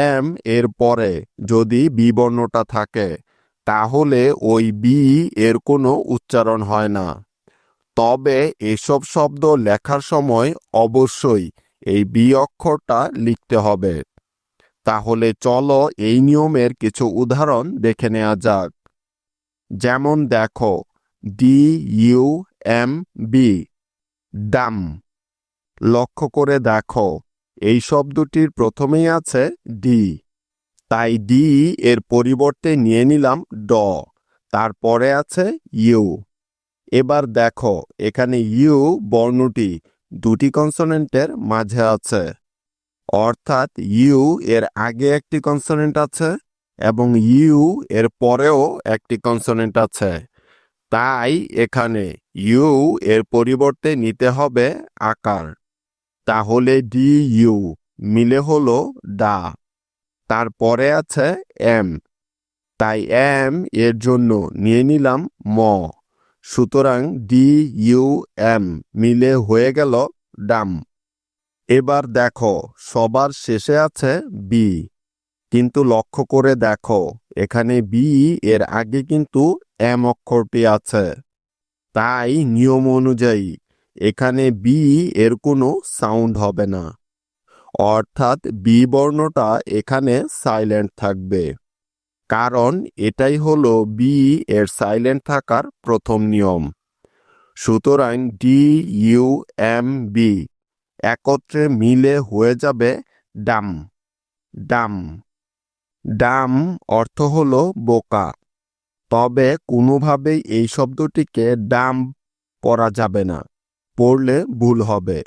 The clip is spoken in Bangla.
এম এর পরে যদি বি বর্ণটা থাকে তাহলে ওই বি এর কোনো উচ্চারণ হয় না। তবে এসব শব্দ লেখার সময় অবশ্যই এই বি অক্ষরটা লিখতে হবে। তাহলে চলো এই নিয়মের কিছু উদাহরণ দেখে নেওয়া যাক। যেমন দেখো, DUMB, ডাম। লক্ষ্য করে দেখো, এই শব্দটির প্রথমেই আছে ডি, তাই ডি এর পরিবর্তে নিয়ে নিলাম ড, তারপরে আছে ইউ। এবার দেখো, এখানে ইউ বর্ণটি দুটি কনসোনেন্টের মাঝে আছে, অর্থাৎ ইউ এর আগে একটি কনসোনেন্ট আছে এবং ইউ এর পরেও একটি কনসোনেন্ট আছে। তাই এখানে ইউ এর পরিবর্তে নিতে হবে আকার। তাহলে ডি ইউ মিলে হলো ডা। তারপরে আছে এম, তাই এম এর জন্য নিয়ে নিলাম ম। সুতরাং ডি ইউ এম মিলে হয়ে গেল ডাম। এবার দেখো, সবার শেষে আছে বি, কিন্তু লক্ষ্য করে দেখো এখানে বি এর আগে কিন্তু এম অক্ষরটি আছে। তাই নিয়ম অনুযায়ী এখানে বি এর কোনো সাউন্ড হবে না, অর্থাৎ বি বর্ণটা এখানে সাইলেন্ট থাকবে, কারণ এটাই হলো বি এর সাইলেন্ট থাকার প্রথম নিয়ম। সুতরাং ডি ইউ এম বি একত্রে মিলে হয়ে যাবে ডাম। ডাম। ডাম অর্থ হলো বোকা, তবে কোনোভাবেই এই শব্দটিকে ডাম পড়া যাবে না, পড়লে ভুল হবে।